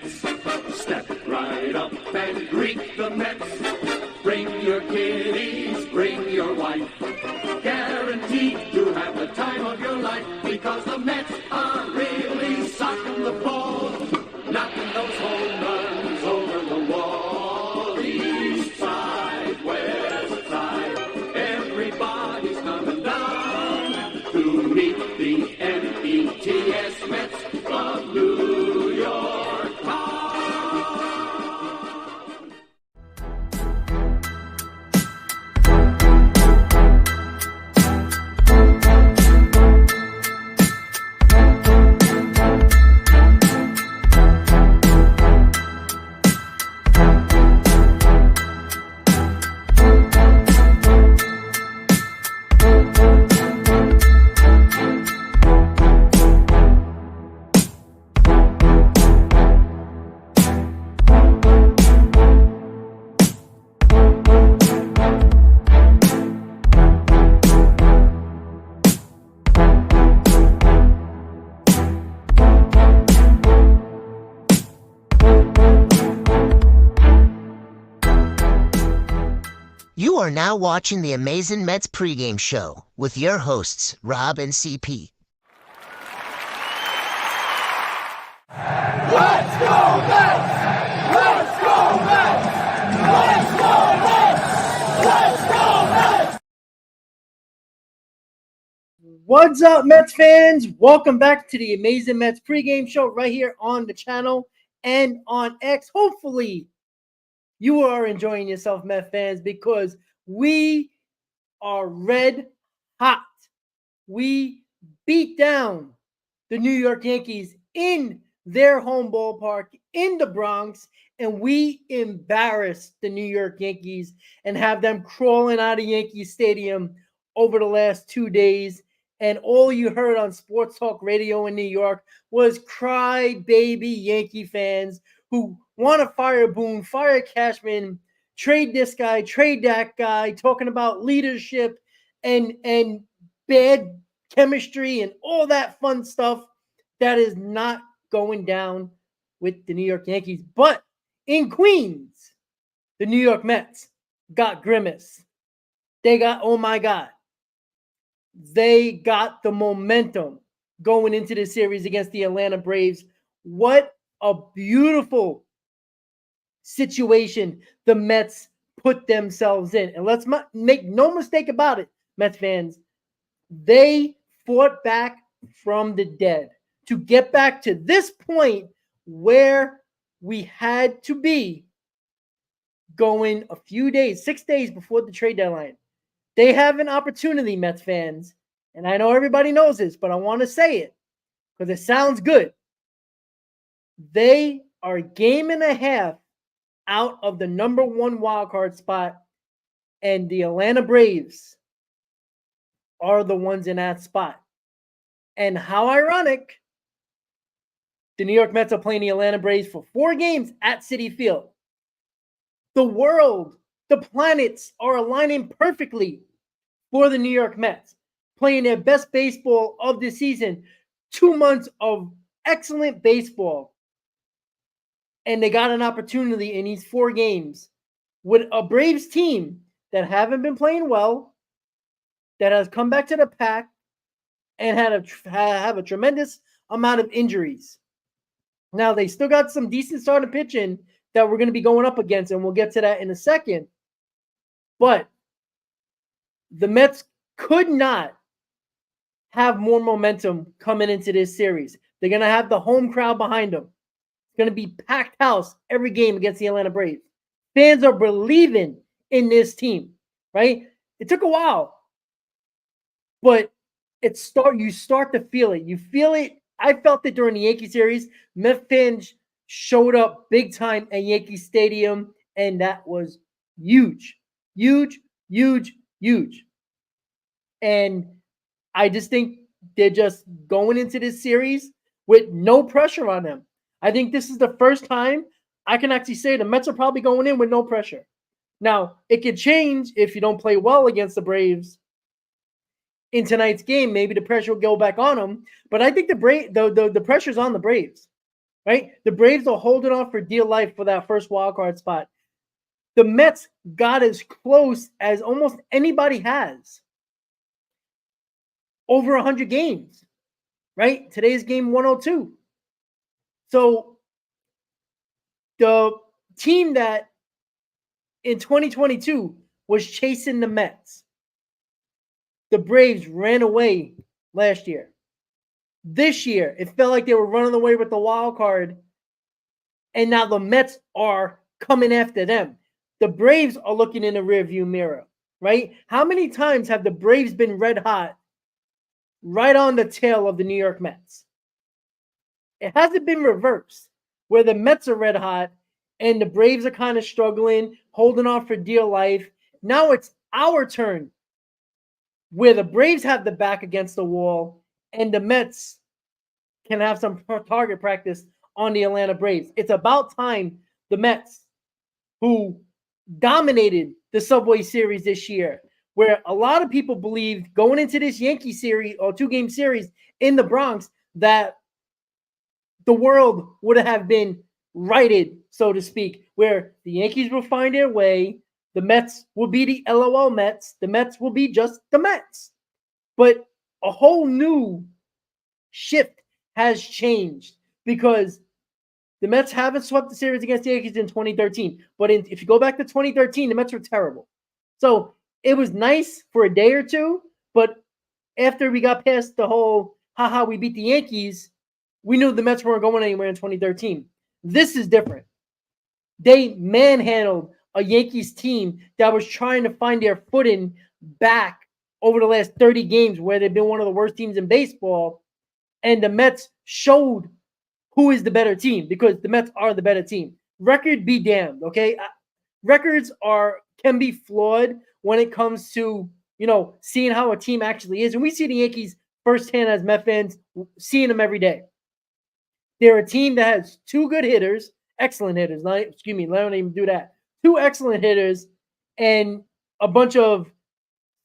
Mets. Step right up and greet the Mets. Bring your kiddies, bring your wife. Guaranteed to have the time of your life, because the Mets are really socking the ball, knocking those home runs over the wall. East side, west side, everybody's coming down to meet the Mets of New York Town. You are now watching the amazing Mets Pregame Show with your hosts, Rob and CP. Let's go Mets! Let's go Mets! Let's go Mets! Let's go Mets! What's up, Mets fans? Welcome back to the amazing Mets Pregame Show right here on the channel and on X. Hopefully, you are enjoying yourself, Mets fans, because we are red hot. We beat down the New York Yankees in their home ballpark in the Bronx, and we embarrassed the New York Yankees and have them crawling out of Yankee Stadium over the last 2 days. And all you heard on Sports Talk Radio in New York was cry baby Yankee fans who want to fire Boone, fire Cashman, trade this guy, trade that guy, talking about leadership and bad chemistry and all that fun stuff that is not going down with the New York Yankees. But in Queens, the New York Mets got grimace. They got, oh my God, they got the momentum going into the series against the Atlanta Braves. What a beautiful situation the Mets put themselves in. And let's make no mistake about it, Mets fans. They fought back from the dead to get back to this point where we had to be going a few days, 6 days before the trade deadline. They have an opportunity, Mets fans, and I know everybody knows this, but I want to say it because it sounds good. They are a game and a half out of the number one wildcard spot, and the Atlanta Braves are the ones in that spot. And how ironic, the New York Mets are playing the Atlanta Braves for 4 games at Citi Field. The world, the planets are aligning perfectly for the New York Mets, playing their best baseball of the season. 2 months of excellent baseball. And they got an opportunity in these 4 games with a Braves team that haven't been playing well, that has come back to the pack, and have a tremendous amount of injuries. Now, they still got some decent starting pitching that we're going to be going up against, and we'll get to that in a second. But the Mets could not have more momentum coming into this series. They're going to have the home crowd behind them. It's going to be packed house every game against the Atlanta Braves. Fans are believing in this team, right? It took a while, but you start to feel it. You feel it. I felt it during the Yankee series. Mets fans showed up big time at Yankee Stadium, and that was huge, huge, huge, huge. And I just think they're just going into this series with no pressure on them. I think this is the first time I can actually say the Mets are probably going in with no pressure. Now, it could change if you don't play well against the Braves in tonight's game. Maybe the pressure will go back on them. But I think the pressure's on the Braves. right? The Braves are holding on for dear life for that first wild card spot. The Mets got as close as almost anybody has. Over 100 games, right? Today's game 102. So the team that in 2022 was chasing the Mets, the Braves ran away last year. This year, it felt like they were running away with the wild card, and now the Mets are coming after them. The Braves are looking in the rearview mirror, right? How many times have the Braves been red hot right on the tail of the New York Mets? It hasn't been reversed, where the Mets are red hot and the Braves are kind of struggling, holding on for dear life. Now it's our turn, where the Braves have the back against the wall and the Mets can have some target practice on the Atlanta Braves. It's about time the Mets, who dominated the Subway Series this year, where a lot of people believed going into this Yankee series or 2-game series in the Bronx that the world would have been righted, so to speak, where the Yankees will find their way, the Mets will be the LOL Mets, the Mets will be just the Mets. But a whole new shift has changed because the Mets haven't swept the series against the Yankees in 2013. But if you go back to 2013, the Mets were terrible. So it was nice for a day or two, but after we got past the whole, haha, we beat the Yankees, we knew the Mets weren't going anywhere in 2013. This is different. They manhandled a Yankees team that was trying to find their footing back over the last 30 games, where they've been one of the worst teams in baseball. And the Mets showed who is the better team, because the Mets are the better team. Record be damned, okay? Records can be flawed when it comes to, seeing how a team actually is. And we see the Yankees firsthand as Met fans, seeing them every day. They're a team that has two good hitters, excellent hitters. Let me not even do that. Two excellent hitters and a bunch of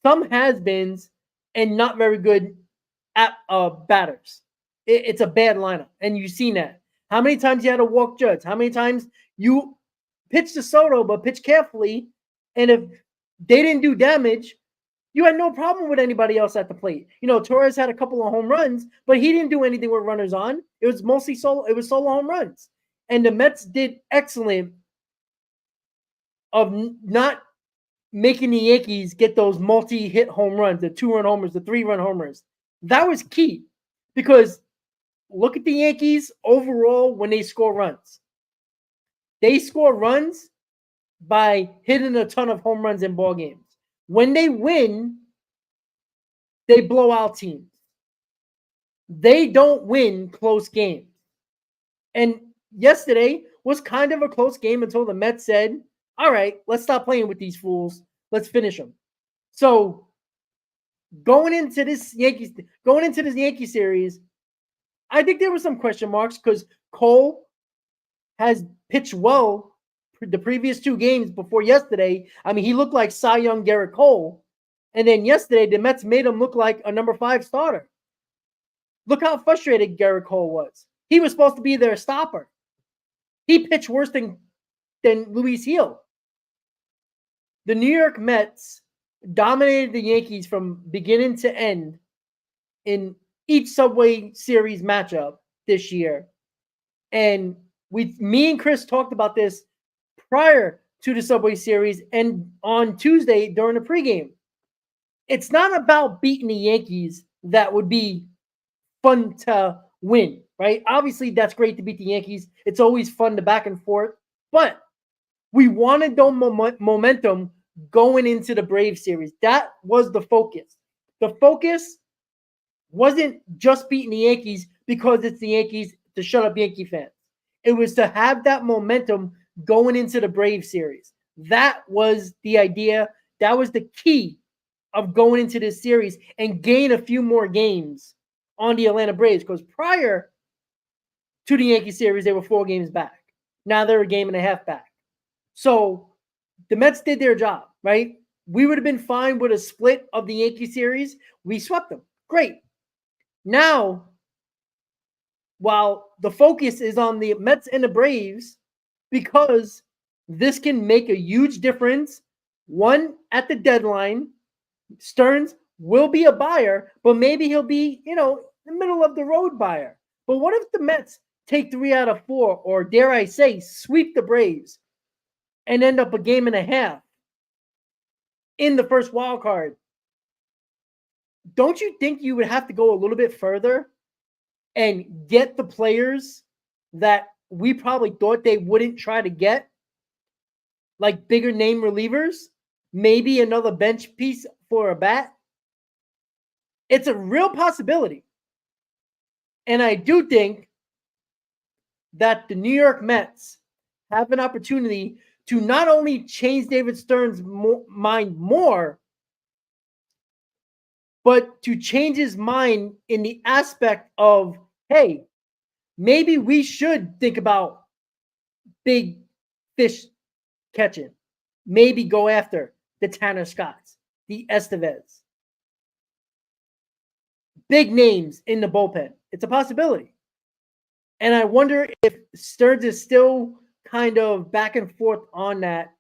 some has-beens and not very good batters. It's a bad lineup, and you've seen that. How many times you had to walk Judge? How many times you pitched to Soto, but pitched carefully, and if they didn't do damage, you had no problem with anybody else at the plate. Torres had a couple of home runs, but he didn't do anything with runners on. It was mostly solo. It was solo home runs, and the Mets did excellent of not making the Yankees get those multi-hit home runs, the 2-run homers, the 3-run homers. That was key, because look at the Yankees overall when they score runs. They score runs by hitting a ton of home runs in ball games. When they win, they blow out teams. They don't win close games. And yesterday was kind of a close game until the Mets said, all right, let's stop playing with these fools. Let's finish them. So going into this Yankee series, I think there were some question marks because Cole has pitched well the previous 2 games before yesterday. I mean, he looked like Cy Young Garrett Cole. And then yesterday, the Mets made him look like a number 5 starter. Look how frustrated Garrett Cole was. He was supposed to be their stopper. He pitched worse than Luis Gil. The New York Mets dominated the Yankees from beginning to end in each Subway Series matchup this year. And me and Chris talked about this prior to the Subway Series and on Tuesday during the pregame. It's not about beating the Yankees that would be fun to win, right? Obviously, that's great to beat the Yankees. It's always fun to back and forth. But we wanted the momentum going into the Braves series. That was the focus. The focus wasn't just beating the Yankees because it's the Yankees to shut up Yankee fans. It was to have that momentum going into the Braves series. That was the idea. That was the key of going into this series and gain a few more games on the Atlanta Braves, because prior to the Yankee series, they were 4 games back. Now they're a game and a half back. So the Mets did their job, right? We would have been fine with a split of the Yankee series. We swept them. Great. Now while the focus is on the Mets and the Braves, because this can make a huge difference. One, at the deadline, Stearns will be a buyer, but maybe he'll be, the middle of the road buyer. But what if the Mets take 3 out of 4, or dare I say, sweep the Braves and end up a game and a half in the first wild card? Don't you think you would have to go a little bit further and get the players that we probably thought they wouldn't try to get, like bigger name relievers, maybe another bench piece for a bat? It's a real possibility. And I do think that the New York Mets have an opportunity to not only change David Stearns' mind more, but to change his mind in the aspect of, hey, maybe we should think about big fish catching. Maybe go after the Tanner Scotts, the Estevez. Big names in the bullpen. It's a possibility. And I wonder if Stearns is still kind of back and forth on that,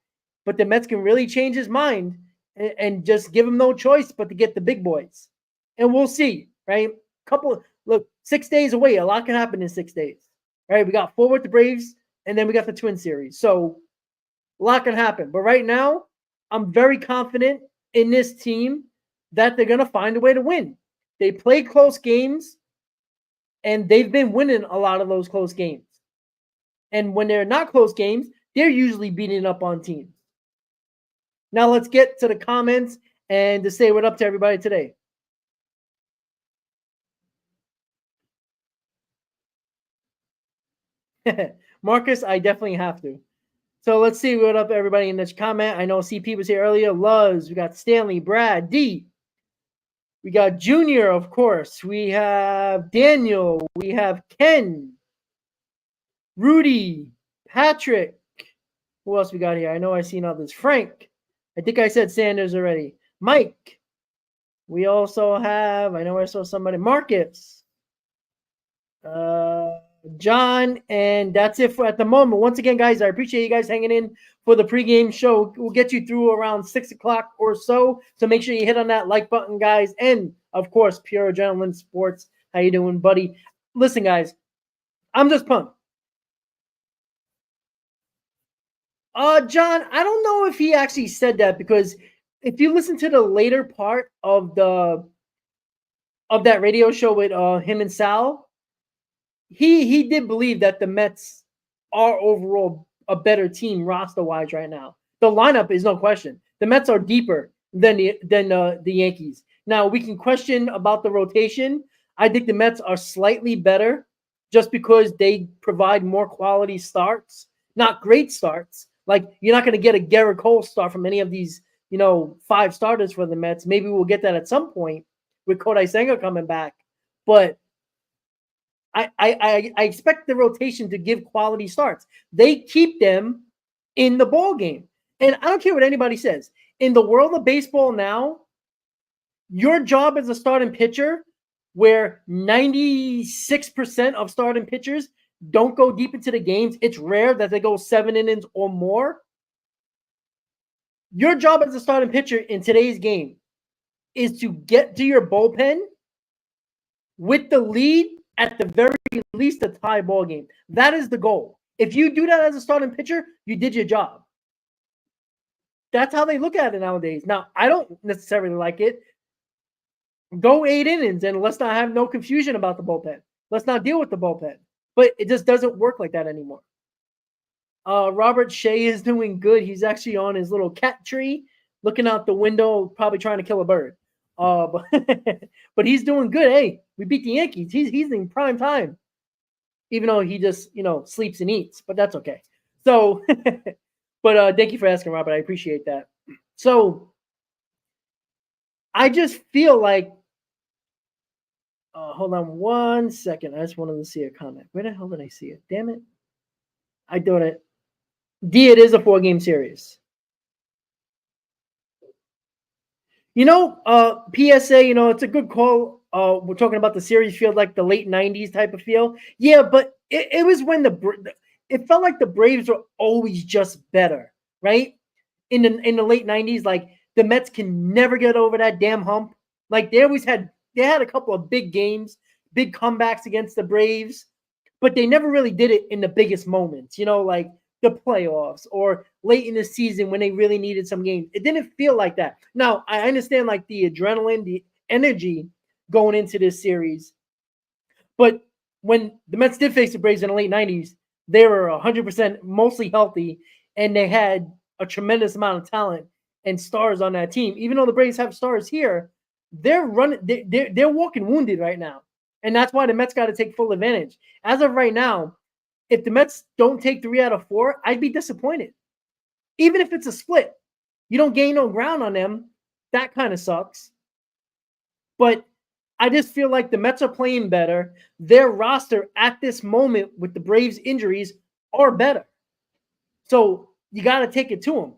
but the Mets can really change his mind and just give him no choice but to get the big boys. And we'll see, right? 6 days away. A lot can happen in 6 days, right? We got 4 with the Braves, and then we got the Twin Series. So a lot can happen. But right now, I'm very confident in this team that they're going to find a way to win. They play close games, and they've been winning a lot of those close games. And when they're not close games, they're usually beating up on teams. Now let's get to the comments and to say what up to everybody today. Marcus, I definitely have to. So let's see what up everybody in this comment. I know CP was here earlier. Luz, we got Stanley, Brad, D. We got Junior, of course. We have Daniel. We have Ken, Rudy, Patrick. Who else we got here? I know I've seen others. Frank. I think I said Sanders already. Mike. We also have, I know I saw somebody, Marcus. John, and that's it for at the moment. Once again, guys, I appreciate you guys hanging in for the pregame show. We'll get you through around 6 o'clock or so. So make sure you hit on that like button, guys. And of course, Pure Adrenaline Sports. How you doing, buddy? Listen, guys, I'm just pumped. John, I don't know if he actually said that, because if you listen to the later part of that radio show with him and Sal, he did believe that the Mets are overall a better team roster-wise right now. The lineup is no question. The Mets are deeper than the Yankees. Now, we can question about the rotation. I think the Mets are slightly better just because they provide more quality starts, not great starts. Like, you're not going to get a Garrett Cole start from any of these, 5 starters for the Mets. Maybe we'll get that at some point with Kodai Senga coming back. But I expect the rotation to give quality starts. They keep them in the ball game. And I don't care what anybody says. In the world of baseball now, your job as a starting pitcher, where 96% of starting pitchers don't go deep into the games, it's rare that they go 7 innings or more. Your job as a starting pitcher in today's game is to get to your bullpen with the lead, at the very least a tie ball game. That is the goal. If you do that as a starting pitcher, you did your job. That's how they look at it nowadays. Now, I don't necessarily like it. Go 8 innings and let's not have no confusion about the bullpen. Let's not deal with the bullpen. But it just doesn't work like that anymore. Robert Shea is doing good. He's actually on his little cat tree, looking out the window, probably trying to kill a bird. But he's doing good. Hey, we beat the Yankees. He's in prime time, even though he just sleeps and eats. But that's okay. So, but thank you for asking, Robert. I appreciate that. So, I just feel like. Hold on 1 second. I just wanted to see a comment. Where the hell did I see it? Damn it! I thought it. D, it is a 4-game series. PSA, it's a good call we're talking about the series feel like the late 90s type of feel. Yeah, but it was when it felt like the Braves were always just better, right? In the late 90s, like the Mets can never get over that damn hump. Like they had a couple of big games, big comebacks against the Braves, but they never really did it in the biggest moments, like the playoffs or late in the season when they really needed some games. It didn't feel like that. Now, I understand like the adrenaline, the energy going into this series, but when the Mets did face the Braves in the late 90s, they were 100% mostly healthy, and they had a tremendous amount of talent and stars on that team. Even though the Braves have stars here, they're walking wounded right now. And that's why the Mets got to take full advantage. As of right now, if the Mets don't take 3 out of 4, I'd be disappointed. Even if it's a split, you don't gain no ground on them. That kind of sucks. But I just feel like the Mets are playing better. Their roster at this moment with the Braves injuries are better. So you got to take it to them.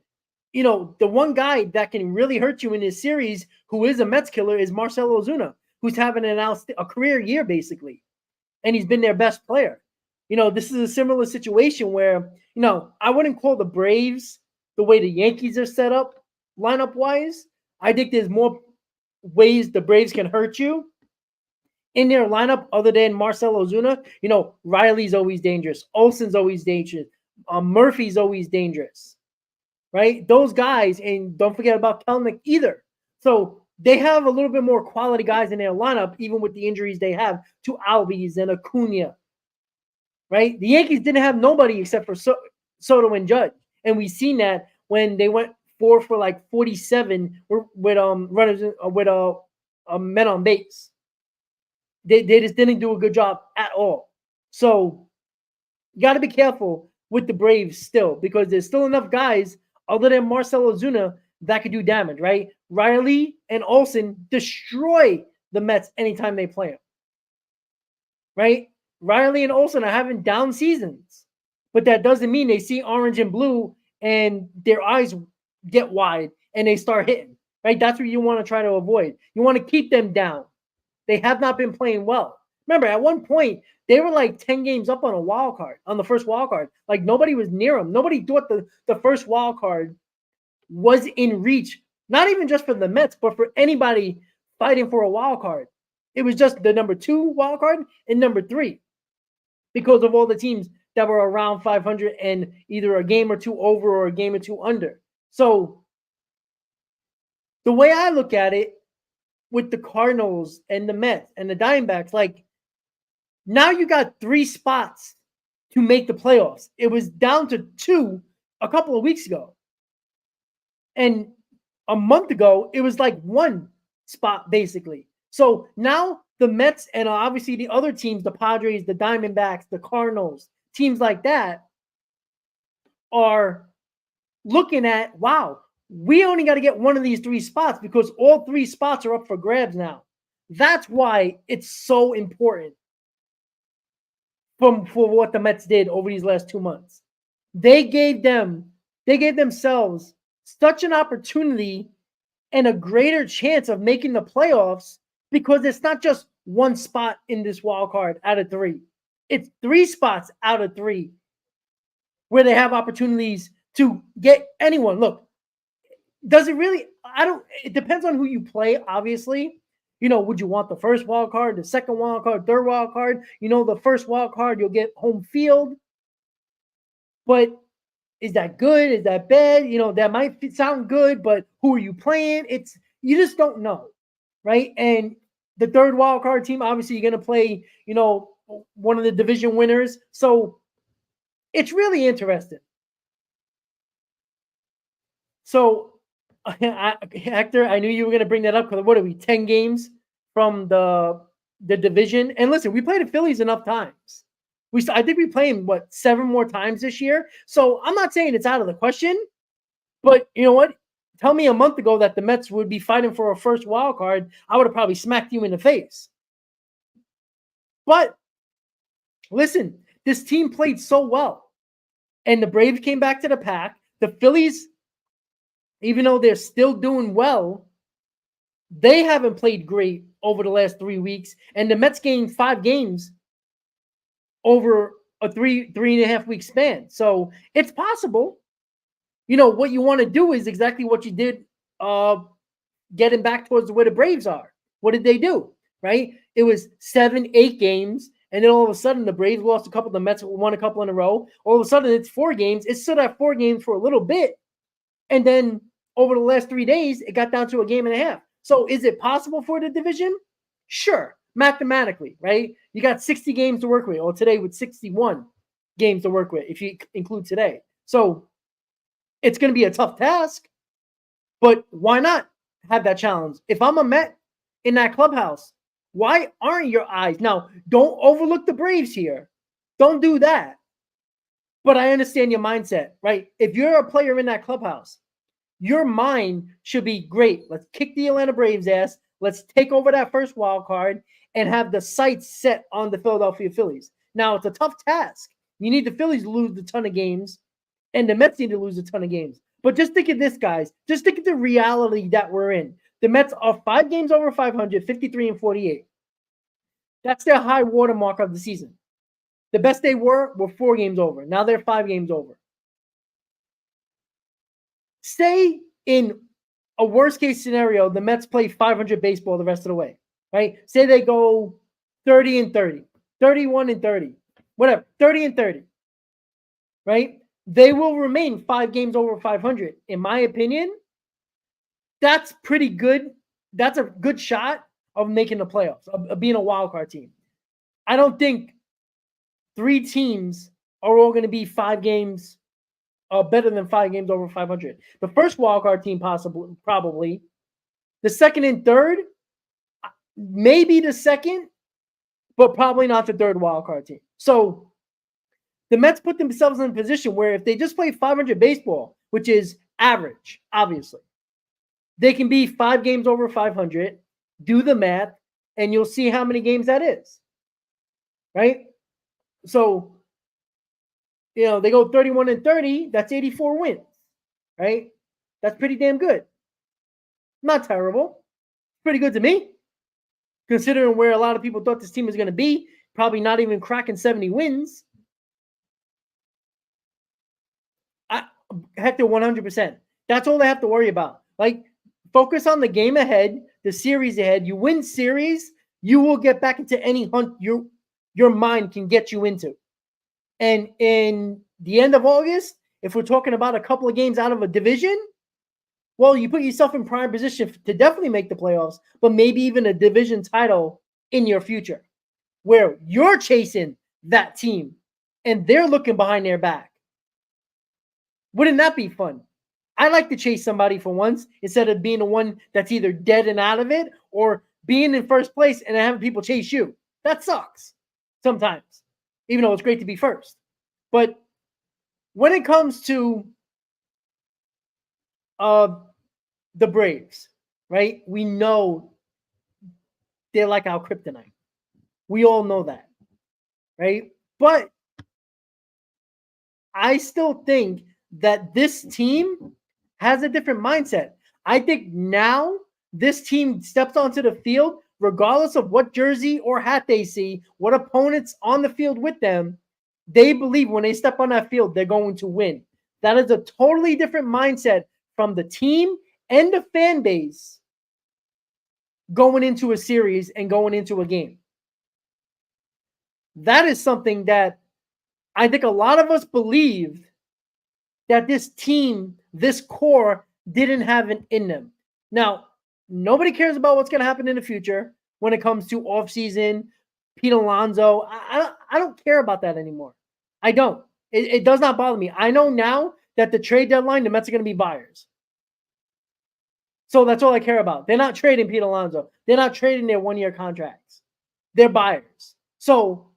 The one guy that can really hurt you in this series who is a Mets killer is Marcell Ozuna, who's having a career year basically. And he's been their best player. This is a similar situation where, I wouldn't call the Braves the way the Yankees are set up lineup-wise. I think there's more ways the Braves can hurt you in their lineup other than Marcell Ozuna. Riley's always dangerous. Olsen's always dangerous. Murphy's always dangerous, right? Those guys, and don't forget about Kelnick either. So they have a little bit more quality guys in their lineup, even with the injuries they have to Albies and Acuna, right? The Yankees didn't have nobody except for Soto and Judge, and we've seen that when they went 4 for like 47 with runners with men on base. They just didn't do a good job at all. So you got to be careful with the Braves still, because there's still enough guys other than Marcell Ozuna that could do damage, right? Riley and Olsen destroy the Mets anytime they play them, right? Riley and Olsen are having down seasons, but that doesn't mean they see orange and blue and their eyes get wide and they start hitting, right? That's what you want to try to avoid. You want to keep them down. They have not been playing well. Remember, at one point, they were like 10 games up on a wild card, on the first wild card. Like nobody was near them. Nobody thought the first wild card was in reach, not even just for the Mets, but for anybody fighting for a wild card. It was just the number 2 wild card and number 3 because of all the teams that were around 500 and either a game or 2 over or a game or 2 under. So the way I look at it with the Cardinals and the Mets and the Diamondbacks, like now you got 3 spots to make the playoffs. It was down to 2 a couple of weeks ago. And a month ago, it was like 1 spot basically. So now the Mets and obviously the other teams, the Padres, the Diamondbacks, the Cardinals, teams like that are looking at, wow, we only got to get one of these 3 spots because all 3 spots are up for grabs now. That's why it's so important for what the Mets did over these last 2 months. They gave themselves such an opportunity and a greater chance of making the playoffs because it's not just 1 spot in this wild card out of 3. It's 3 spots out of 3 where they have opportunities to get anyone. Look, does it really? It depends on who you play, obviously. Would you want the first wild card, the second wild card, third wild card? The first wild card, you'll get home field. But is that good? Is that bad? That might sound good, but who are you playing? You just don't know, right? And the third wild card team, obviously, you're going to play, one of the division winners. So it's really interesting. So, Hector, I knew you were going to bring that up because what are we, 10 games from the division? And listen, we played the Phillies enough times. I think we played them, 7 more times this year. So I'm not saying it's out of the question, but you know what? Tell me a month ago that the Mets would be fighting for a first wild card, I would have probably smacked you in the face. But listen, this team played so well. And the Braves came back to the pack. The Phillies, even though they're still doing well, They haven't played great over the last 3 weeks, and the Mets gained 5 games over a 3.5 week span. So it's possible. What you want to do is exactly what you did getting back towards where the Braves are. What did they do? Right? It was 7, 8 games, and then all of a sudden the Braves lost a couple, the Mets won a couple in a row. All of a sudden it's 4 games. It stood at 4 games for a little bit, and then over the last 3 days, it got down to a game and a half. So is it possible for the division? Sure, mathematically, right? You got 60 games to work with, or today with 61 games to work with, if you include today. So it's going to be a tough task, but why not have that challenge? If I'm a Met in that clubhouse, why aren't your eyes? Now, don't overlook the Braves here. Don't do that. But I understand your mindset, right? If you're a player in that clubhouse, your mind should be great. Let's kick the Atlanta Braves ass. Let's take over that first wild card and have the sights set on the Philadelphia Phillies. Now, it's a tough task. You need the Phillies to lose a ton of games, and the Mets need to lose a ton of games. But just think of this, guys. Just think of the reality that we're in. The Mets are 5 games over 500, 53-48. That's their high watermark of the season. The best they were 4 games over. Now they're 5 games over. Say in a worst-case scenario, the Mets play 500 baseball the rest of the way, right? Say they go 30-30, 31-30, whatever, 30-30, right? They will remain 5 games over 500. In my opinion, that's pretty good. That's a good shot of making the playoffs, of being a wild card team. I don't think 3 teams are all going to be 5 games better than 5 games over 500. The first wild card team probably. The second and third, maybe the second, but probably not the third wild card team. So the Mets put themselves in a position where if they just play 500 baseball, which is average, obviously, they can be 5 games over 500. Do the math, and you'll see how many games that is, right? So, they go 31-30. That's 84 wins, right? That's pretty damn good. Not terrible. Pretty good to me, considering where a lot of people thought this team was going to be. Probably not even cracking 70 wins. Hector, 100%. That's all they have to worry about. Like, focus on the game ahead, the series ahead. You win series, you will get back into any hunt your mind can get you into. And in the end of August, if we're talking about a couple of games out of a division, well, you put yourself in prime position to definitely make the playoffs, but maybe even a division title in your future, where you're chasing that team and they're looking behind their back. Wouldn't that be fun? I like to chase somebody for once instead of being the one that's either dead and out of it or being in first place and having people chase you. That sucks sometimes, even though it's great to be first. But when it comes to the Braves, right, we know they're like our kryptonite. We all know that, right? But I still think that this team has a different mindset. I think now this team steps onto the field, regardless of what jersey or hat they see, what opponents on the field with them, they believe when they step on that field, they're going to win. That is a totally different mindset from the team and the fan base going into a series and going into a game. That is something that I think a lot of us believed that this team, this core, didn't have it in them. Now, nobody cares about what's going to happen in the future when it comes to offseason, Pete Alonso. I don't care about that anymore. I don't. It does not bother me. I know now that the trade deadline, the Mets are going to be buyers. So that's all I care about. They're not trading Pete Alonso. They're not trading their one-year contracts. They're buyers. So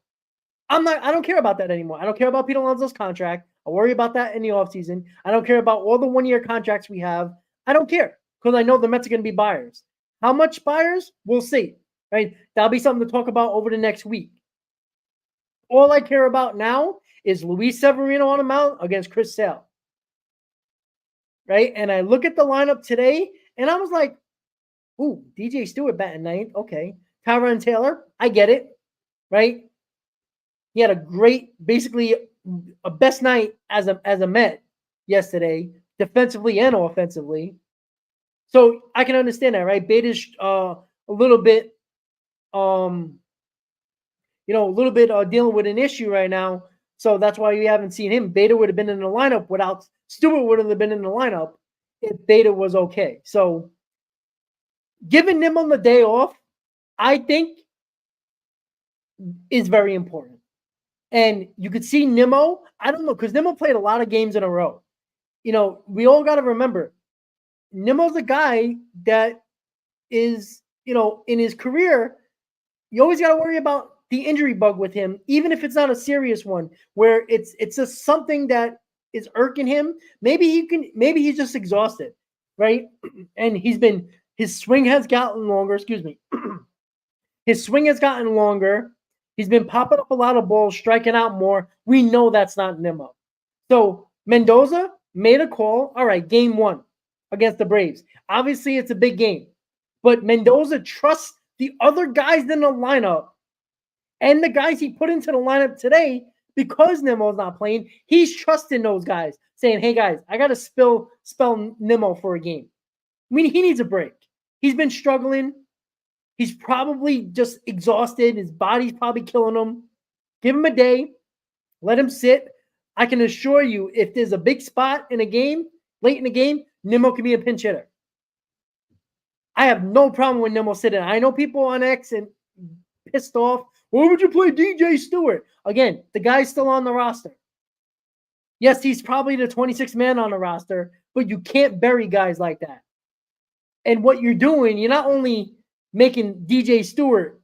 I don't care about that anymore. I don't care about Pete Alonso's contract. I'll worry about that in the offseason. I don't care about all the one-year contracts we have. I don't care because I know the Mets are going to be buyers. How much buyers? We'll see. Right? That'll be something to talk about over the next week. All I care about now is Luis Severino on the mound against Chris Sale. Right? And I look at the lineup today, and I was like, Ooh, DJ Stewart batting ninth. Okay. Tyrone Taylor, I get it, right? He had a great, basically a best night as a Met yesterday, defensively and offensively. So I can understand that, right? Beta's a little bit, a little bit dealing with an issue right now. So that's why you haven't seen him. Beta would have been in the lineup without Stewart would have been in the lineup if Beta was okay. So giving Nimmo the day off, I think, is very important. And you could see Nimmo, I don't know, because Nimmo played a lot of games in a row. We all got to remember, Nimmo's a guy that is, in his career, you always got to worry about the injury bug with him, even if it's not a serious one, where it's just something that is irking him. Maybe he's just exhausted, right? And his swing has gotten longer, excuse me. His swing has gotten longer. He's been popping up a lot of balls, striking out more. We know that's not Nimmo. So Mendoza made a call. All right, game 1 against the Braves. Obviously, it's a big game. But Mendoza trusts the other guys in the lineup and the guys he put into the lineup today because Nimmo's not playing. He's trusting those guys, saying, hey, guys, I got to spell Nimmo for a game. I mean, he needs a break. He's been struggling. He's probably just exhausted. His body's probably killing him. Give him a day. Let him sit. I can assure you, if there's a big spot in a game, late in the game, Nimmo can be a pinch hitter. I have no problem with Nimmo sitting. I know people on X and pissed off. Why would you play DJ Stewart? Again, the guy's still on the roster. Yes, he's probably the 26th man on the roster, but you can't bury guys like that. And what you're doing, you're not only making DJ Stewart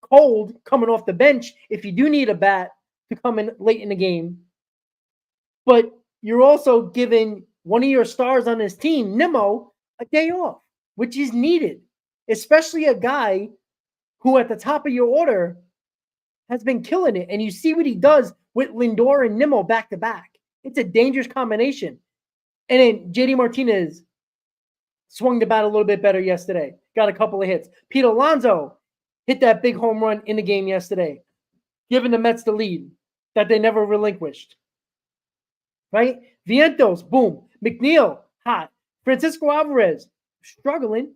cold coming off the bench if you do need a bat to come in late in the game, but you're also giving one of your stars on his team, Nimmo, a day off, which is needed, especially a guy who at the top of your order has been killing it. And you see what he does with Lindor and Nimmo back to back. It's a dangerous combination. And then JD Martinez swung the bat a little bit better yesterday. Got a couple of hits. Pete Alonso hit that big home run in the game yesterday, giving the Mets the lead that they never relinquished. Right? Vientos, boom. McNeil, hot. Francisco Alvarez, struggling.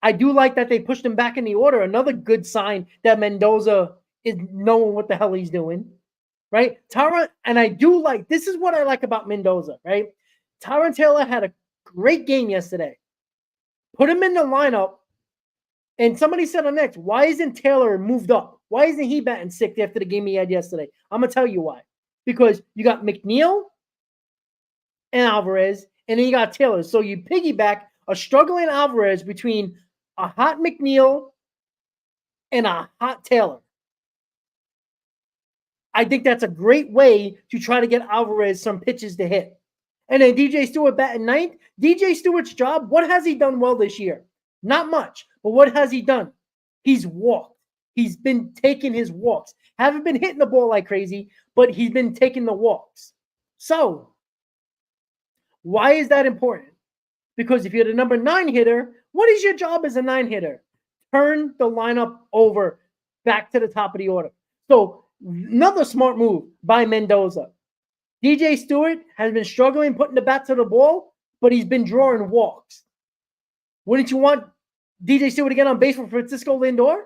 I do like that they pushed him back in the order. Another good sign that Mendoza is knowing what the hell he's doing. Right? And I do like, this is what I like about Mendoza, right? Tyrone Taylor had a great game yesterday. Put him in the lineup, and somebody said on X, why isn't Taylor moved up? Why isn't he batting sixth after the game he had yesterday? I'm going to tell you why. Because you got McNeil and Alvarez, and then you got Taylor. So you piggyback a struggling Alvarez between a hot McNeil and a hot Taylor. I think that's a great way to try to get Alvarez some pitches to hit. And then DJ Stewart batting ninth. DJ Stewart's job, what has he done well this year? Not much, but what has he done? He's walked. He's been taking his walks. Haven't been hitting the ball like crazy, but he's been taking the walks. So, why is that important? Because if you're the number 9 hitter, what is your job as a 9 hitter? Turn the lineup over back to the top of the order. So, another smart move by Mendoza. DJ Stewart has been struggling putting the bat to the ball, but he's been drawing walks. Wouldn't you want DJ Stewart to get on base for Francisco Lindor?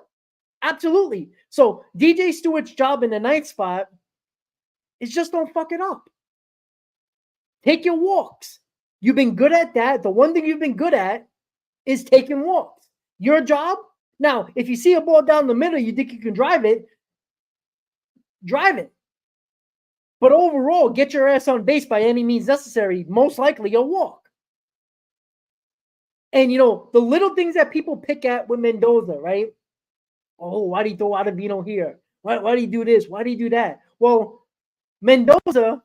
Absolutely. So DJ Stewart's job in the 9th spot is just don't fuck it up. Take your walks. You've been good at that. The one thing you've been good at is taking walks. Your job? Now, if you see a ball down the middle, you think you can drive it, drive it. But overall, get your ass on base by any means necessary. Most likely, you'll walk. And, the little things that people pick at with Mendoza, right? Oh, why did he throw Ottavino here? Why did he do this? Why did he do that? Well, Mendoza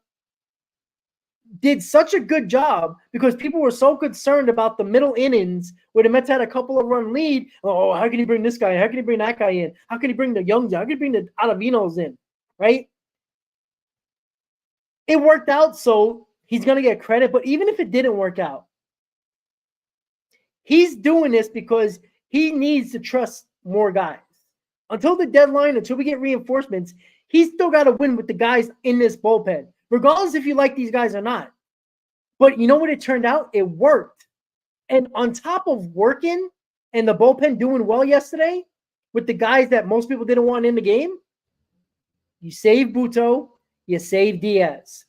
did such a good job because people were so concerned about the middle innings where the Mets had a couple of run lead. Oh, how can he bring this guy? How can he bring that guy in? How can he bring the young guy? How can he bring the Ottavinos in? Right? It worked out, so he's going to get credit. But even if it didn't work out, He's doing this because he needs to trust more guys. Until the deadline, until we get reinforcements, he's still got to win with the guys in this bullpen, regardless if you like these guys or not. But you know what it turned out? It worked. And on top of working and the bullpen doing well yesterday with the guys that most people didn't want in the game, you save Buto, you save Diaz.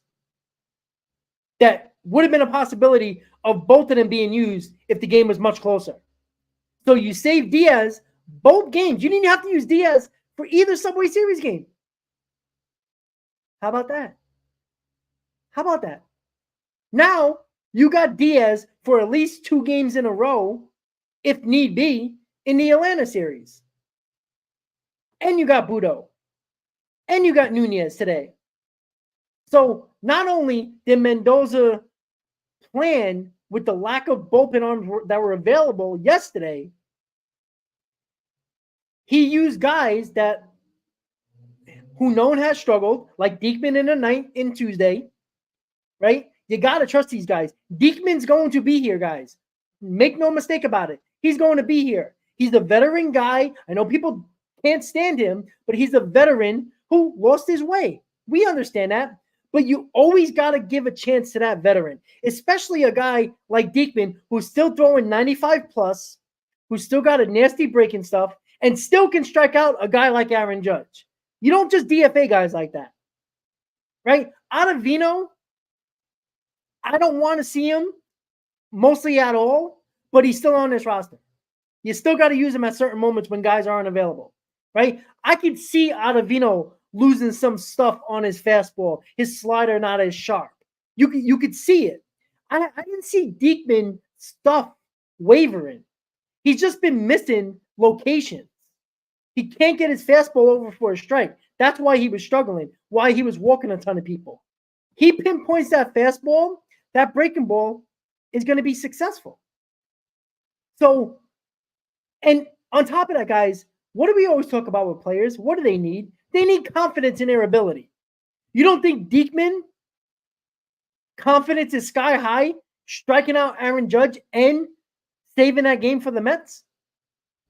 That would have been a possibility of both of them being used if the game was much closer. So you save Diaz both games. You didn't have to use Diaz for either Subway Series game. How about that? How about that? Now you got Diaz for at least 2 games in a row, if need be, in the Atlanta series. And you got Buto. And you got Nunez today. So not only did Mendoza plan with the lack of bullpen arms that were available yesterday, he used guys that who known has struggled, like Diekman in the ninth in Tuesday, right? You got to trust these guys. Diekman's going to be here, guys. Make no mistake about it. He's going to be here. He's a veteran guy. I know people can't stand him, but he's a veteran who lost his way. We understand that. But you always got to give a chance to that veteran, especially a guy like Diekman who's still throwing 95 plus, who's still got a nasty break and stuff, and still can strike out a guy like Aaron Judge. You don't just DFA guys like that, right? Ottavino, I don't want to see him mostly at all, but he's still on this roster. You still got to use him at certain moments when guys aren't available, right? I could see Ottavino losing some stuff on his fastball, his slider not as sharp. You could see it. I didn't see Diekman stuff wavering. He's just been missing locations. He can't get his fastball over for a strike. That's why he was struggling, why he was walking a ton of people. He pinpoints that fastball, that breaking ball is going to be successful. So, and on top of that, guys, what do we always talk about with players? What do they need? They need confidence in their ability. You don't think Diekman confidence is sky high, striking out Aaron Judge and saving that game for the Mets?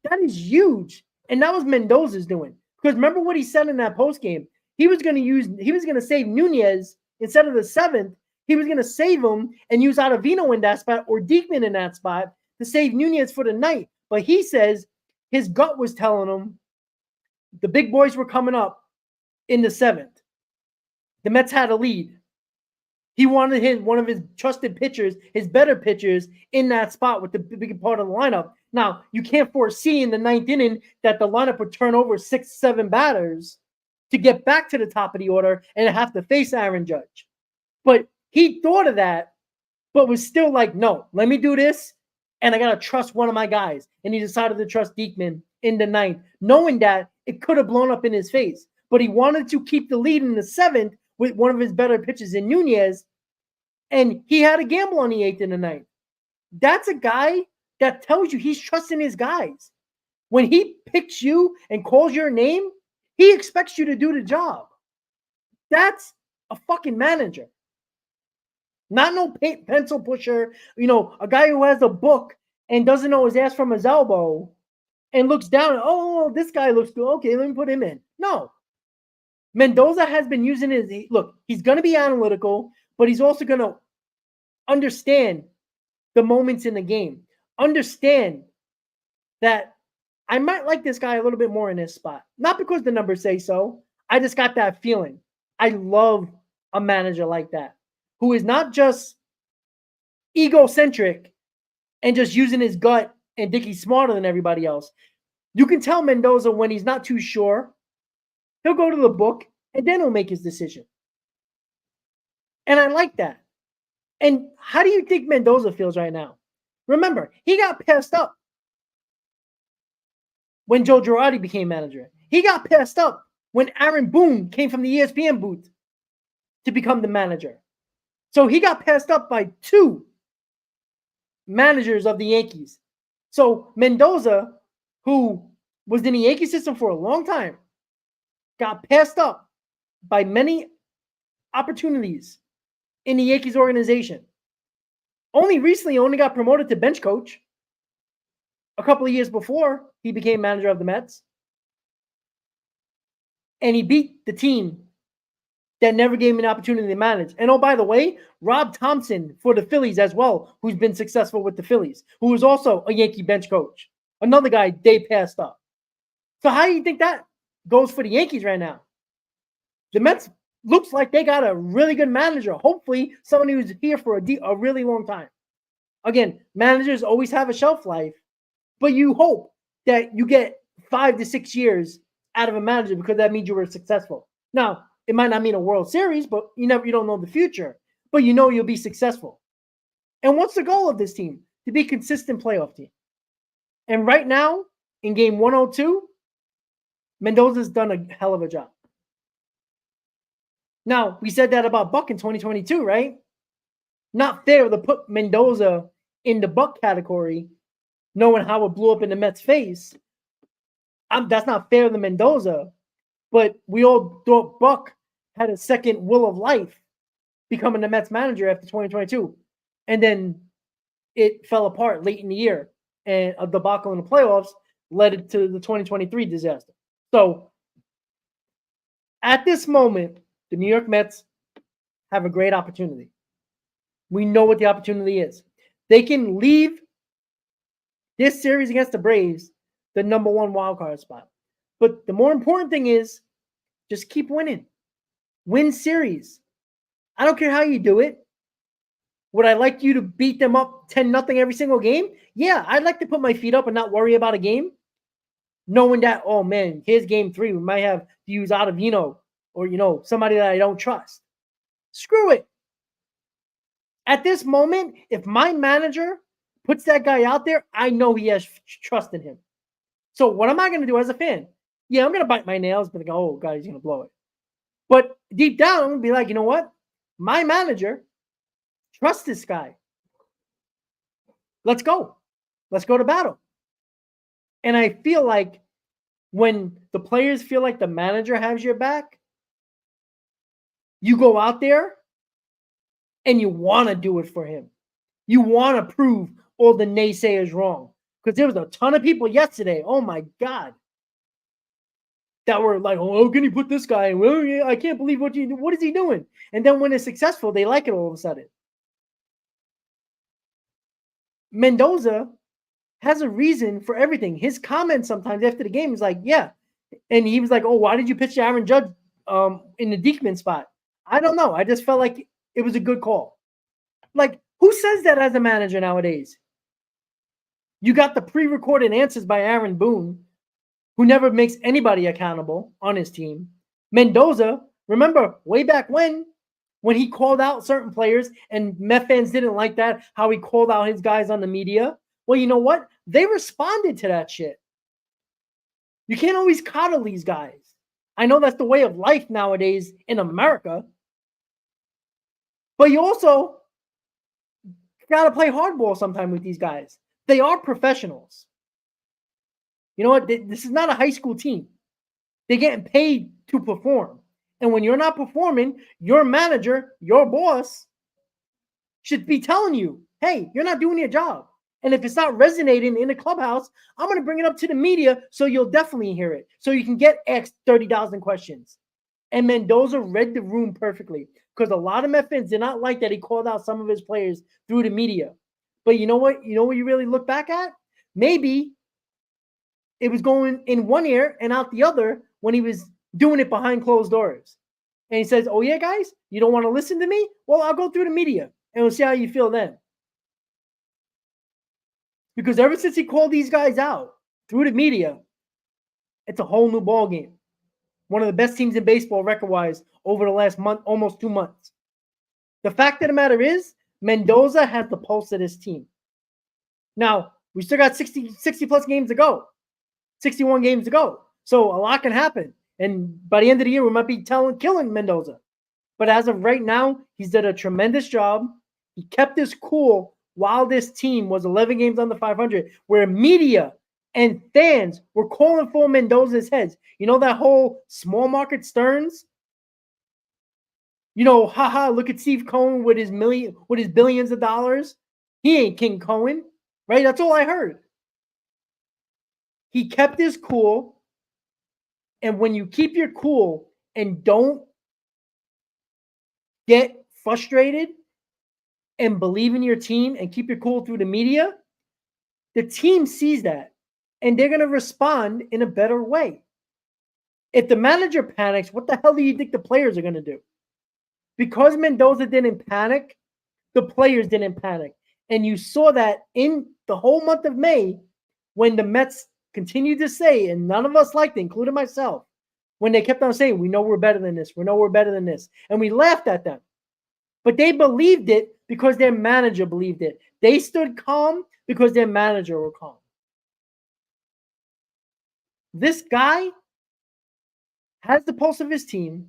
That is huge. And that was Mendoza's doing. Because remember what he said in that post game? He was going to save Nunez instead of the 7th. He was going to save him and use Ottavino in that spot or Diekman in that spot to save Nunez for the night. But he says his gut was telling him the big boys were coming up in the 7th. The Mets had a lead. He wanted one of his trusted pitchers, his better pitchers, in that spot with the big part of the lineup. Now, you can't foresee in the 9th inning that the lineup would turn over 6-7 batters to get back to the top of the order and have to face Aaron Judge. But he thought of that, but was still like, no, let me do this, and I got to trust one of my guys. And he decided to trust Diekman in the 9th, knowing that it could have blown up in his face. But he wanted to keep the lead in the 7th with one of his better pitches in Nunez, and he had a gamble on the 8th and the 9th. That's a guy that tells you he's trusting his guys. When he picks you and calls your name, he expects you to do the job. That's a fucking manager. Not no pencil pusher, a guy who has a book and doesn't know his ass from his elbow and looks down and, oh, this guy looks good. Okay, let me put him in. No. Mendoza has been using he's going to be analytical, but he's also going to understand the moments in the game. Understand that I might like this guy a little bit more in this spot. Not because the numbers say so. I just got that feeling. I love a manager like that, who is not just egocentric and just using his gut and think he's smarter than everybody else. You can tell Mendoza when he's not too sure, he'll go to the book and then he'll make his decision. And I like that. And how do you think Mendoza feels right now? Remember, he got passed up when Joe Girardi became manager. He got passed up when Aaron Boone came from the ESPN booth to become the manager. So he got passed up by 2 managers of the Yankees. So Mendoza, who was in the Yankee system for a long time, got passed up by many opportunities in the Yankees organization. Only recently got promoted to bench coach. a couple of years before he became manager of the Mets. And he beat the team that never gave him an opportunity to manage. And oh, by the way, Rob Thompson for the Phillies as well, who's been successful with the Phillies, who was also a Yankee bench coach. Another guy they passed up. So how do you think that goes for the Yankees right now? The Mets looks like they got a really good manager. Hopefully, someone who's here for a really long time. Again, managers always have a shelf life, but you hope that you get 5 to 6 years out of a manager because that means you were successful. Now, it might not mean a World Series, but you don't know the future. But you know you'll be successful. And what's the goal of this team? To be a consistent playoff team. And right now, in game 102, Mendoza's done a hell of a job. Now, we said that about Buck in 2022, right? Not fair to put Mendoza in the Buck category, knowing how it blew up in the Mets' face. That's not fair to Mendoza, but we all thought Buck had a second will of life becoming the Mets manager after 2022. And then it fell apart late in the year, and a debacle in the playoffs led it to the 2023 disaster. So at this moment, the New York Mets have a great opportunity. We know what the opportunity is. They can leave this series against the Braves the number one wildcard spot. But the more important thing is just keep winning. Win series. I don't care how you do it. Would I like you to beat them up 10-0 every single game? Yeah, I'd like to put my feet up and not worry about a game. Knowing that, oh man, here's game 3. We might have to use Ottavino or, somebody that I don't trust. Screw it. At this moment, if my manager puts that guy out there, I know he has trust in him. So what am I going to do as a fan? Yeah, I'm going to bite my nails, but go, oh, God, he's going to blow it. But deep down, I'm going to be like, you know what? My manager trusts this guy. Let's go. Let's go to battle. And I feel like when the players feel like the manager has your back, you go out there and you want to do it for him. You want to prove all the naysayers wrong. Because there was a ton of people yesterday, oh my God, that were like, oh, how can you put this guy in? Well, I can't believe what is he doing? And then when it's successful, they like it all of a sudden. Mendoza has a reason for everything. His comments sometimes after the game is like, yeah. And he was like, oh, why did you pitch to Aaron Judge in the Diekman spot? I don't know. I just felt like it was a good call. Like, who says that as a manager nowadays? You got the pre-recorded answers by Aaron Boone, who never makes anybody accountable on his team. Mendoza, remember way back when he called out certain players and Met fans didn't like that, how he called out his guys on the media. Well, you know what? They responded to that shit. You can't always coddle these guys. I know that's the way of life nowadays in America. But you also got to play hardball sometime with these guys. They are professionals. You know what? This is not a high school team. They're getting paid to perform. And when you're not performing, your manager, your boss, should be telling you, hey, you're not doing your job. And if it's not resonating in the clubhouse, I'm going to bring it up to the media so you'll definitely hear it. So you can get asked 30,000 questions. And Mendoza read the room perfectly because a lot of Met fans did not like that he called out some of his players through the media. But you know what? You know what you really look back at? Maybe it was going in one ear and out the other when he was doing it behind closed doors. And he says, oh, yeah, guys, you don't want to listen to me? Well, I'll go through the media and we'll see how you feel then. Because ever since he called these guys out through the media, it's a whole new ball game. One of the best teams in baseball record-wise over the last month, almost 2 months. The fact of the matter is, Mendoza has the pulse of this team. Now, we still got 60-plus games to go. 61 games to go. So a lot can happen. And by the end of the year, we might be killing Mendoza. But as of right now, he's done a tremendous job. He kept this cool while this team was 11 games under 500, where media and fans were calling for Mendoza's heads. You know that whole small market Stearns? You know, haha, look at Steve Cohen with his billions of dollars. He ain't King Cohen, right? That's all I heard. He kept his cool. And when you keep your cool and don't get frustrated and believe in your team and keep your cool through the media, the team sees that and they're going to respond in a better way. If the manager panics, what the hell do you think the players are going to do? Because Mendoza didn't panic, the players didn't panic. And you saw that in the whole month of May when the Mets continued to say, and none of us liked it, including myself, when they kept on saying, we know we're better than this, we know we're better than this. And we laughed at them. But they believed it because their manager believed it. They stood calm because their manager were calm. This guy has the pulse of his team.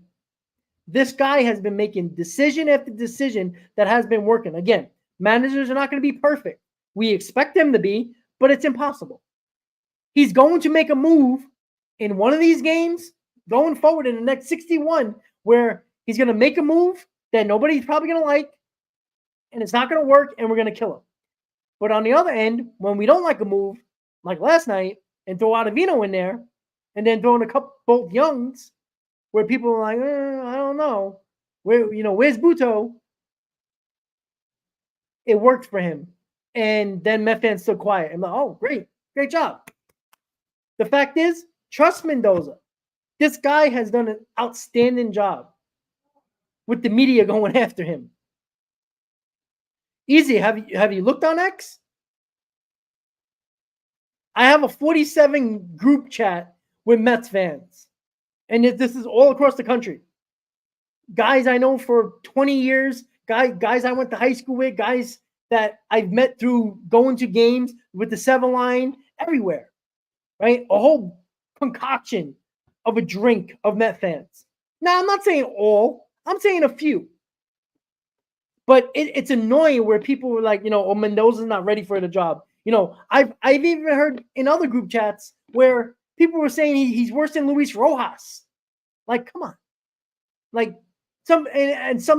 This guy has been making decision after decision that has been working. Again, managers are not going to be perfect. We expect them to be, but it's impossible. He's going to make a move in one of these games going forward in the next 61 where he's going to make a move that nobody's probably going to like, and it's not going to work, and we're going to kill him. But on the other end, when we don't like a move, like last night, and throw Ottavino in there, and then throw in a couple both Youngs, where people are like, I don't know, where's Buto? It worked for him, and then Met fans stood quiet. I'm like, oh, great job. The fact is, trust Mendoza. This guy has done an outstanding job with the media going after him. Easy. Have you looked on X? I have a 47 group chat with Mets fans. And this is all across the country. Guys I know for 20 years, guys I went to high school with, guys that I've met through going to games with the 7 line, everywhere. Right? A whole concoction of a drink of Met fans. Now, I'm not saying all. I'm saying a few. But it's annoying where people were like, Mendoza's not ready for the job. I've even heard in other group chats where people were saying he's worse than Luis Rojas. Like, come on. Like, some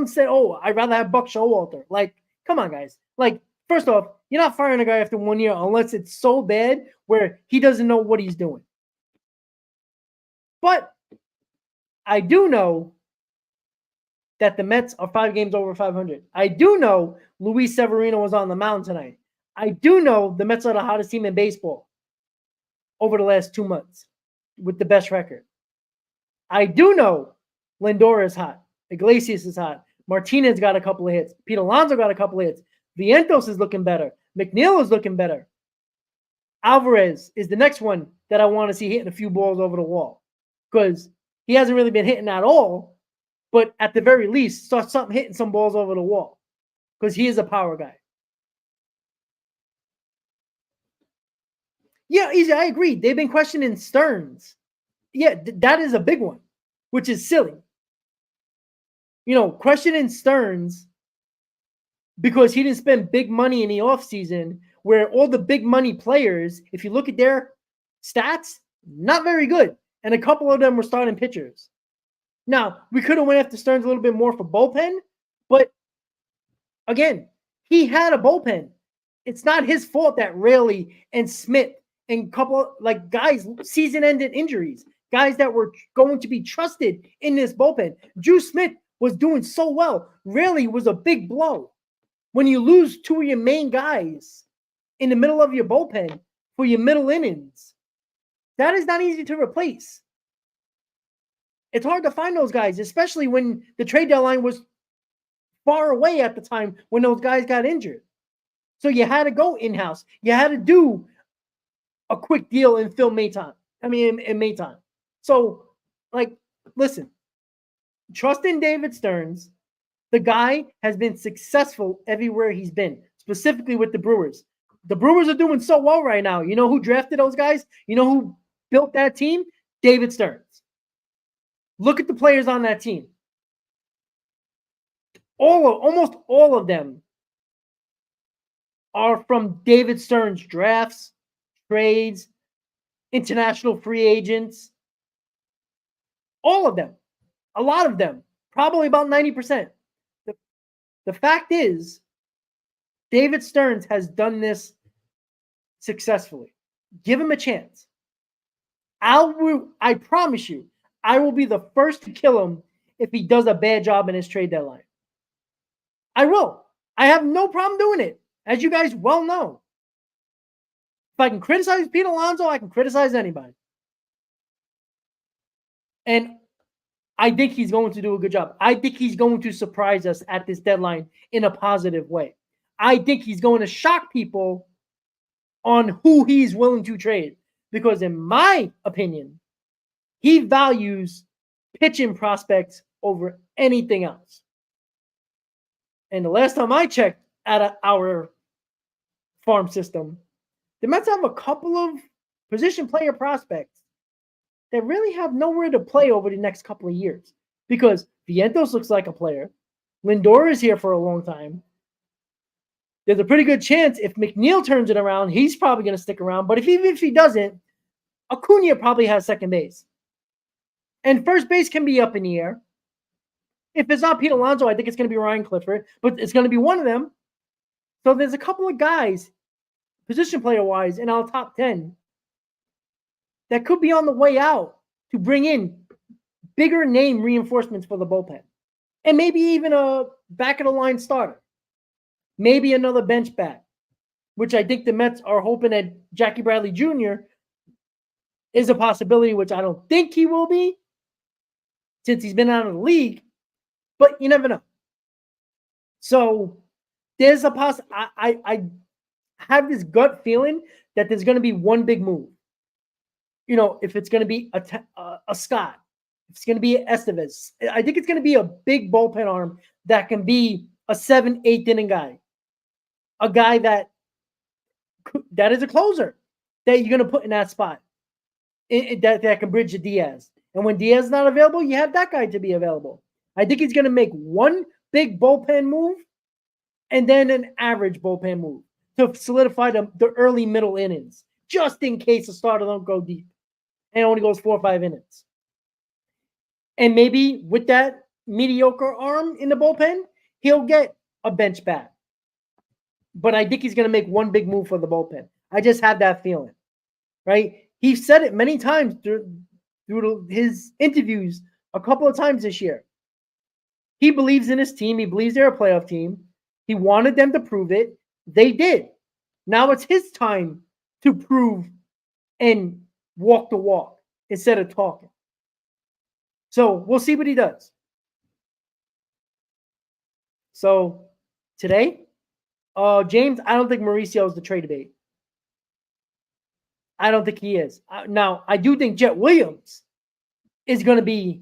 said, I'd rather have Buck Showalter. Like, come on, guys. Like, first off, you're not firing a guy after 1 year unless it's so bad where he doesn't know what he's doing. But I do know that the Mets are 5 games over 500. I do know Luis Severino was on the mound tonight. I do know the Mets are the hottest team in baseball over the last 2 months with the best record. I do know Lindor is hot. Iglesias is hot. Martinez got a couple of hits. Pete Alonso got a couple of hits. Vientos is looking better. McNeil is looking better. Alvarez is the next one that I want to see hitting a few balls over the wall because he hasn't really been hitting at all. But at the very least, start something hitting some balls over the wall because he is a power guy. Yeah, easy. I agree. They've been questioning Stearns. Yeah, that is a big one, which is silly. Questioning Stearns because he didn't spend big money in the offseason where all the big money players, if you look at their stats, not very good. And a couple of them were starting pitchers. Now, we could have went after Stearns a little bit more for bullpen, but again, he had a bullpen. It's not his fault that Raley and Smith and couple guys season-ending injuries, guys that were going to be trusted in this bullpen. Drew Smith was doing so well. Raley was a big blow. When you lose 2 of your main guys in the middle of your bullpen for your middle innings, that is not easy to replace. It's hard to find those guys, especially when the trade deadline was far away at the time when those guys got injured. So you had to go in-house. You had to do a quick deal in Maytime. In Maytime. So, listen, trust in David Stearns. The guy has been successful everywhere he's been, specifically with the Brewers. The Brewers are doing so well right now. You know who drafted those guys? You know who built that team? David Stearns. Look at the players on that team. Almost all of them are from David Stearns drafts, trades, international free agents. All of them. A lot of them. Probably about 90%. The fact is, David Stearns has done this successfully. Give him a chance. I promise you, I will be the first to kill him if he does a bad job in his trade deadline. I will. I have no problem doing it, as you guys well know. If I can criticize Pete Alonso, I can criticize anybody. And I think he's going to do a good job. I think he's going to surprise us at this deadline in a positive way. I think he's going to shock people on who he's willing to trade. Because in my opinion, he values pitching prospects over anything else. And the last time I checked at our farm system, the Mets have a couple of position player prospects that really have nowhere to play over the next couple of years. Because Vientos looks like a player. Lindor is here for a long time. There's a pretty good chance if McNeil turns it around, he's probably going to stick around. But even if he doesn't, Acuna probably has second base. And first base can be up in the air. If it's not Pete Alonso, I think it's going to be Ryan Clifford. But it's going to be one of them. So there's a couple of guys, position player-wise, in our top 10 that could be on the way out to bring in bigger name reinforcements for the bullpen. And maybe even a back-of-the-line starter. Maybe another bench bat, which I think the Mets are hoping that Jackie Bradley Jr. is a possibility, which I don't think he will be since he's been out of the league, but you never know. So there's a I have this gut feeling that there's going to be one big move. You know, if it's going to be a Scott, if it's going to be an Estevez, I think it's going to be a big bullpen arm that can be a 7th, 8th inning guy. A guy that is a closer that you're going to put in that spot that can bridge the Diaz. And when Diaz is not available, you have that guy to be available. I think he's going to make one big bullpen move and then an average bullpen move to solidify the early middle innings, just in case the starter don't go deep and only goes 4 or 5 innings. And maybe with that mediocre arm in the bullpen, he'll get a bench bat. But I think he's going to make one big move for the bullpen. I just have that feeling, right? He said it many times through his interviews a couple of times this year. He believes in his team. He believes they're a playoff team. He wanted them to prove it. They did. Now it's his time to prove and walk the walk instead of talking. So we'll see what he does. So today, James, I don't think Mauricio is the trade debate. I don't think he is. Now, I do think Jet Williams is going to be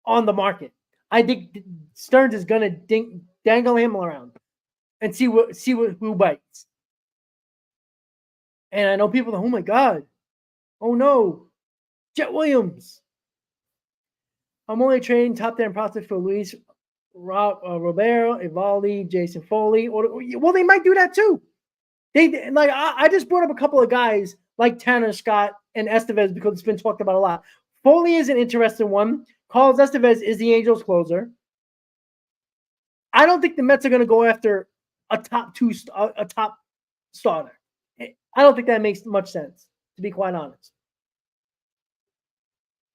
on the market. I think Stearns is going to dangle him around and see who bites. And I know people are, oh my God, oh no, Jet Williams. I'm only trading top 10 prospects for Luis Roberto, Evaldi, Jason Foley. Well, they might do that too. I just brought up a couple of guys like Tanner Scott and Estevez because it's been talked about a lot. Foley is an interesting one. Carlos Estevez is the Angels closer. I don't think the Mets are going to go after a top starter. I don't think that makes much sense, to be quite honest.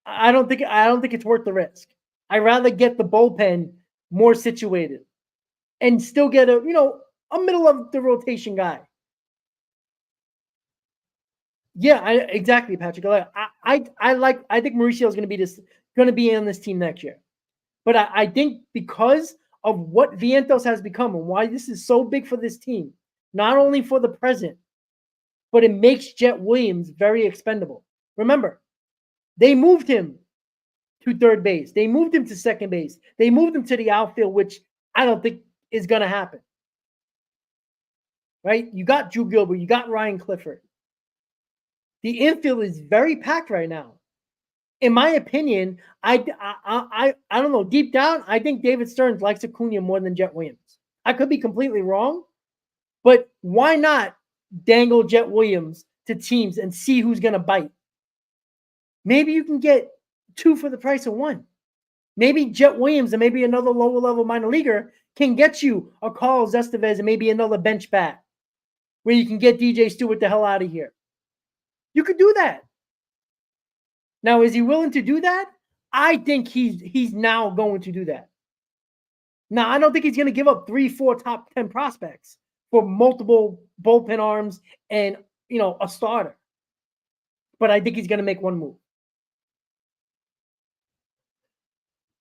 I don't think it's worth the risk. I'd rather get the bullpen more situated and still get a middle of the rotation guy. Yeah, exactly, Patrick. I think Mauricio is going to be on this team next year. But I think because of what Vientos has become and why this is so big for this team, not only for the present, but it makes Jet Williams very expendable. Remember, they moved him to third base. They moved him to second base. They moved him to the outfield, which I don't think is going to happen. Right? You got Drew Gilbert. You got Ryan Clifford. The infield is very packed right now. In my opinion, I don't know. Deep down, I think David Stearns likes Acuna more than Jet Williams. I could be completely wrong, but why not dangle Jet Williams to teams and see who's going to bite? Maybe you can get 2 for the price of 1. Maybe Jet Williams and maybe another lower-level minor leaguer can get you a Carlos Estevez and maybe another bench bat where you can get DJ Stewart the hell out of here. You could do that. Now, is he willing to do that? I think he's now going to do that. Now, I don't think he's going to give up 3-4 top 10 prospects for multiple bullpen arms and, a starter. But I think he's going to make one move.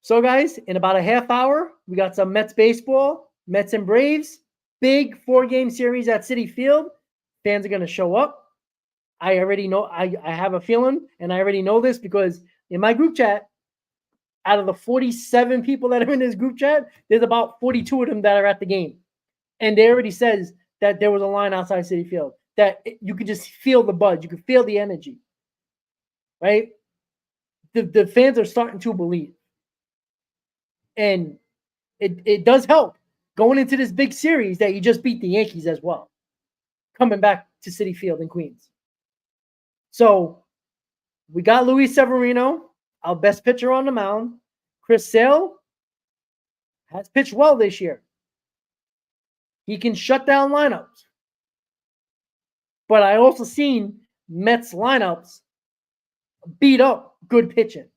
So, guys, in about a half hour, we got some Mets baseball, Mets and Braves, big 4-game series at Citi Field. Fans are going to show up. I already know, I have a feeling, and I already know this because in my group chat, out of the 47 people that are in this group chat, there's about 42 of them that are at the game. And they already says that there was a line outside Citi Field, that you could just feel the buzz. You could feel the energy, right? The fans are starting to believe. And it does help going into this big series that you just beat the Yankees as well, coming back to Citi Field in Queens. So we got Luis Severino, our best pitcher on the mound. Chris Sale has pitched well this year. He can shut down lineups. But I also seen Mets lineups beat up good pitching.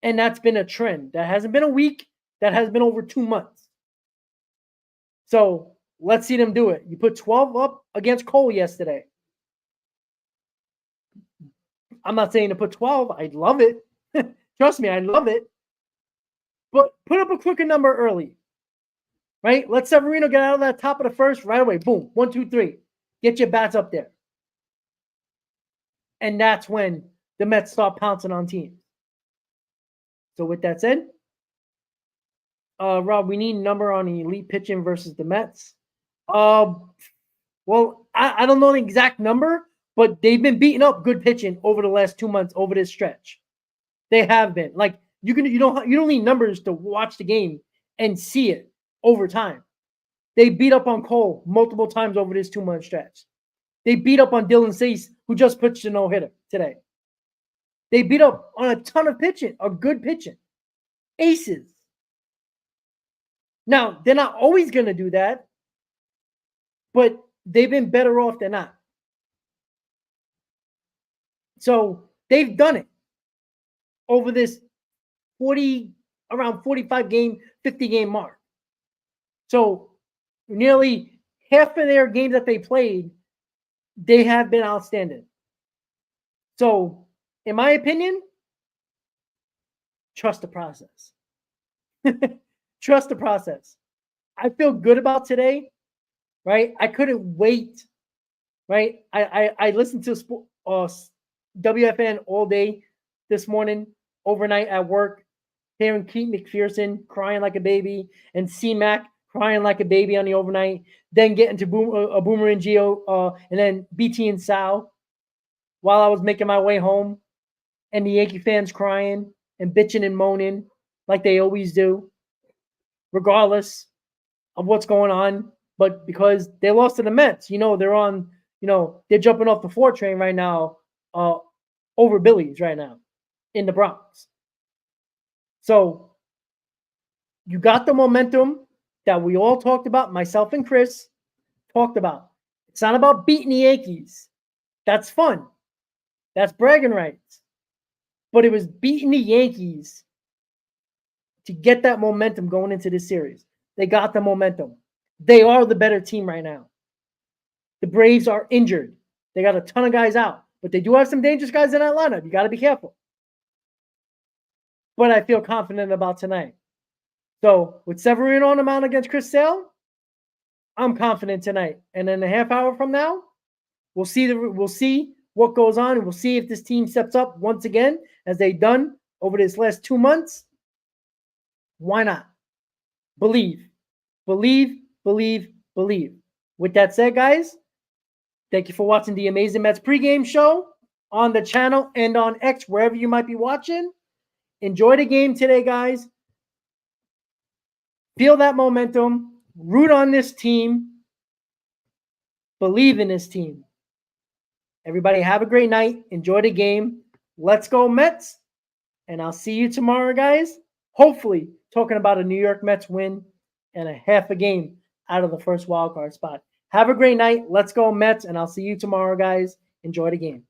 And that's been a trend. That hasn't been a week. That has been over 2 months. So let's see them do it. You put 12 up against Cole yesterday. I'm not saying to put 12. I'd love it. Trust me, I'd love it. But put up a quicker number early. Right? Let Severino get out of that top of the first right away. Boom. 1, 2, 3. Get your bats up there. And that's when the Mets start pouncing on teams. So with that said, Rob, we need number on elite pitching versus the Mets. Well, I don't know the exact number, but they've been beating up good pitching over the last 2 months over this stretch. They have been. Like you don't need numbers to watch the game and see it over time. They beat up on Cole multiple times over this 2-month stretch. They beat up on Dylan Cease, who just pitched a no-hitter today. They beat up on a ton of pitching, a good pitching. Aces. Now, they're not always going to do that, but they've been better off than not. So they've done it over this around 45 game, 50 game mark. So nearly half of their games that they played, they have been outstanding. So in my opinion, trust the process. Trust the process. I feel good about today, right? I couldn't wait, right? I listened to WFN all day this morning, overnight at work, hearing Keith McPherson crying like a baby and C-Mac crying like a baby on the overnight, then getting to Boomer and Gio, and then BT and Sal while I was making my way home, and the Yankee fans crying and bitching and moaning like they always do, regardless of what's going on. But because they lost to the Mets, they're on, they're jumping off the 4 train right now, over Billy's right now in the Bronx. So you got the momentum that we all talked about, myself and Chris talked about. It's not about beating the Yankees. That's fun. That's bragging rights. But it was beating the Yankees to get that momentum going into this series. They got the momentum. They are the better team right now. The Braves are injured. They got a ton of guys out. But they do have some dangerous guys in that lineup. You got to be careful. But I feel confident about tonight. So with Severino on the mound against Chris Sale, I'm confident tonight. And in a half hour from now, we'll see what goes on. And we'll see if this team steps up once again, as they've done over this last 2 months. Why not? Believe. Believe, believe, believe. With that said, guys, thank you for watching the Amazing Mets Pregame Show on the channel and on X, wherever you might be watching. Enjoy the game today, guys. Feel that momentum. Root on this team. Believe in this team. Everybody have a great night. Enjoy the game. Let's go Mets. And I'll see you tomorrow, guys. Hopefully talking about a New York Mets win and a half a game out of the first wildcard spot. Have a great night. Let's go Mets. And I'll see you tomorrow, guys. Enjoy the game.